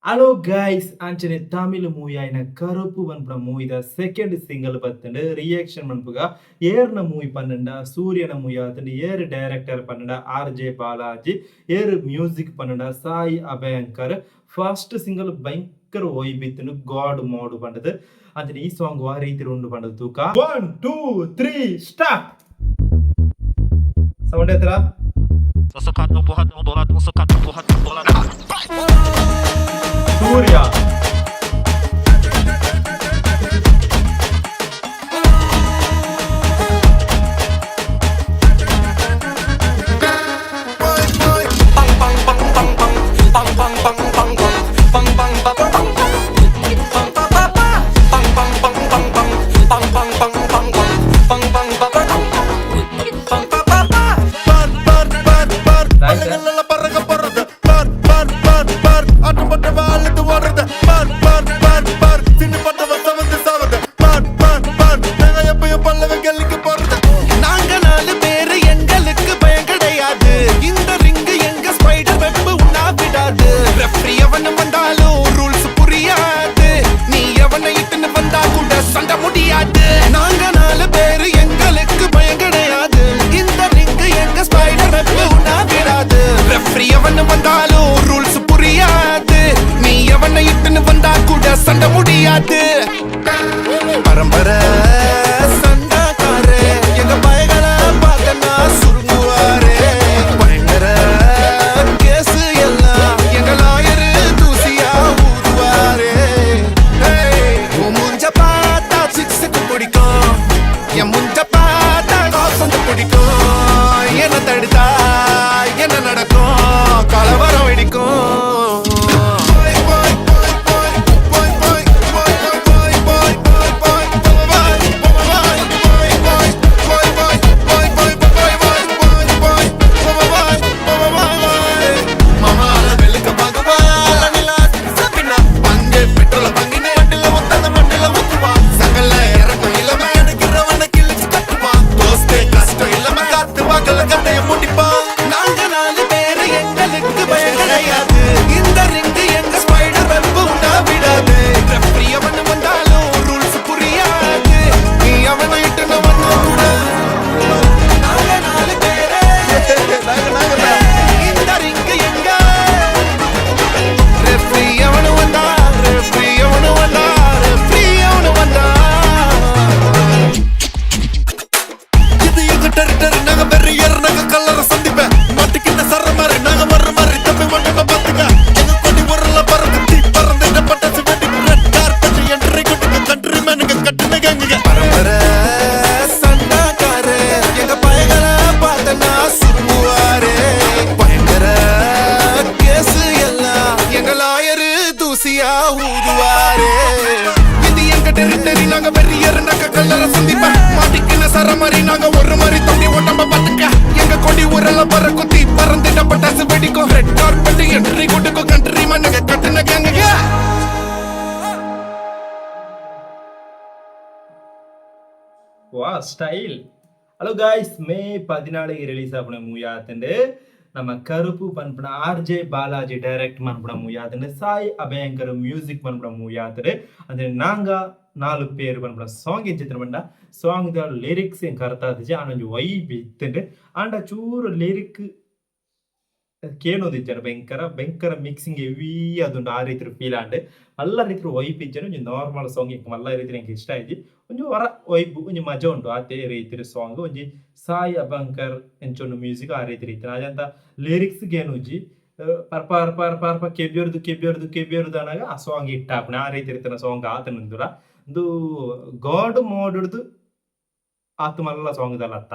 Hello guys అంచನೆ తమిళ movie అయిన కరుపు వన్పட ಮೂವಿದ ಸೆಕೆಂಡ್ ಸಿಂಗಲ್ ಬತ್ತಂಡು ರಿಯಾಕ್ಷನ್ ಮನ್ಪುಗ ಏರ್ನ ಮೂವಿ ಪನ್ನಂಡ ಸೂರ್ಯನ ಮೂವಿ ಆತಂಡು ಏರ್ ಡೈರೆಕ್ಟರ್ ಪನ್ನಂಡ ಆರ್.ಜೆ. ಬಾಲಾಜಿ ಏರ್ ಮ್ಯೂಸಿಕ್ ಪನ್ನಂಡ ಸಾಯಿ ಅಭಯಂಕರ್ ಫಸ್ಟ್ ಸಿಂಗಲ್ ಭಯಂಕರ ಒಯ್ಬಿತ್ತಂಡು ಗಾಡ್ ಮೋಡ್ ಪಂಡದು ಅಂಚನೆ ಈ ಸಾಂಗ್ ಆ ರೀತಿ ಉಂಡು ಪಂಡದು ತೂಕ 1 2 3 start sound ಎತ್ತರಾ Socadão, porradão, boladão, socadão, porradão, boladão. ಸೂರ್ಯ சண்ட முடியாது பரம்பரை சண்டாக்காரே எங்க பயங்கள பார்த்தனா சுருங்குவாரே பயங்கர கேசு எல்லாம் எங்க லாயரு தூசியா ஊதுவாரே முஞ்ச பார்த்தா சிக்ஸுக்கு பிடிக்கும் என் முஞ்ச பார்த்தா காசந்து பிடிக்கும் என்ன தடுத்தா என்ன நடக்கும் கலவரம் வெடிக்கும் நாங்க வெறியர் நாங்க கல்லற சந்திப்ப மாட்டிக்கின சர மாதிரி நாங்க ஒரு மாதிரி தம்பி ஓட்டம்ப பாத்துக்க எங்க கொடி ஊரல பற குத்தி பறந்துட்ட பட்டாசு வெடிக்கும் ரெட் கார்பெட் என்ட்ரி கொடுக்கும் கண்ட்ரி மண்ணுங்க கட்டுன கேங்க வா ஸ்டைல் ஹலோ காய்ஸ் மே 14 ரிலீஸ் ஆன மூவி ஆத்துண்டு நம்ம கருப்பு பண்புன ஆர்.ஜೆ. ಬಾಲಾಜಿ ಡೈರೆಕ್ಟ್ ಮಾಡ್ಬಿಡ ಮೂವಿ ಆದ್ರೆ ಸಾಯಿ ಅಭಯಂಕರ್ ಮ್ಯೂಸಿಕ್ ಮಾಡ್ಬಿಡ ಮೂವಿ ಆದ್ರೆ ಅಂದ್ರೆ ನಾಂಗ 4 பேர் பண்ற சாங் ಚಿತ್ರಮಂಡ ಸಾಂಗ್ ದ ಲಿರಿಕ್ಸ್ ಎಂಕ್ ಅರ್ಥ ಆದಿಜೆ ಆನೊಂಜಿ ವೈಬ್ ಇತ್ತಂಡೆ ಆಂಡ ಚೂರು ಲಿರಿಕ್ ಕೇಳೋದಿಜ್ಜನ ಭಯಂಕರ ಭಯಂಕರ ಮಿಕ್ಸಿಂಗ್ ಹೆವಿ ಅದುಂಡು ಆ ರೀತಿ ಫೀಲ್ ಆಂಡ್ ಎಲ್ಲ ರೀತಿ ವೈಬ್ ಇಜ್ಜನ ಒಂಜಿ ನಾರ್ಮಲ್ ಸಾಂಗ್ ಎಂಕ್ ಮಲ್ಲ ರೀತಿ ಎಂಕ್ ಇಷ್ಟ ಆಯ್ತು ಒಂಜಿ ಹೊರ ವೈಬ್ ಒಂಜಿ ಮಜಾ ಉಂಟು ಆತೆ ರೀತಿ ಸಾಂಗ್ ಒಂಜಿ ಸಾಯಿ ಅಭಂಕರ್ ಎಂಚೊಂದು ಮ್ಯೂಸಿಕ್ ಆ ರೀತಿ ರೀತಿ ಅದಂತ ಲಿರಿಕ್ಸ್ ಗೇನುಜಿ ಪರ್ಪ ಅರ್ಪ ಅರ್ಪ ಅರ್ಪ ಕೆಬ್ಬಿಯರ್ದು ಅನ್ನಾಗ ಆ ಸಾಂಗ್ ಇಟ್ಟಾಪಣೆ ಆ ರೀತಿ ರೀತಿಯ ಸಾಂಗ್ ಆತನಂದುರ ಒಂದು ಗಾಡ್ ಮೋಡ್ದು ಆತ ಮಲ್ಲ ಸಾಂಗ್ ದಲ್ಲತ್ತ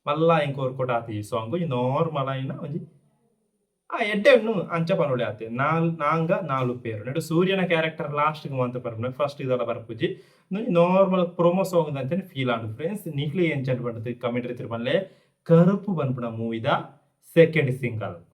ಮಲ್ಲ ಇಂಕೋರ್ ಕೊಟ್ಟ ಆತ ಈ ಸಾಂಗ್ ನಾರ್ಮಲ್ అయిన ಒಂಜಿ ಆ ಎಡ್ಡೆನ್ನು ಅಂಚ ಪನೊಡೆ ಆತೆ ನಾಂಗ 4 பேர் ನೆಡು ಸೂರ್ಯನ ಕ್ಯಾರೆಕ್ಟರ್ ಲಾಸ್ಟ್ ಗೆ ಮಂತ ಪರ್ಪನೆ ಫಸ್ಟ್ ಇದಲ್ಲ ಬರ್ಪುಜಿ ನಾರ್ಮಲ್ ಪ್ರೊಮೋ ಸಾಂಗ್ ಅಂತಾನೆ ಫೀಲ್ ಆಂಡು ಫ್ರೆಂಡ್ಸ್ ನಿಕ್ಲಿ ಎಂಚಂಟ್ ಪಡ್ತು ಕಮೆಂಟ್ ರೀತಿ ಬನ್ಲೆ ಕರುಪು ಬನ್ಪುನ ಮೂವಿದ ಸೆಕೆಂಡ್ ಸಿಂಗಲ್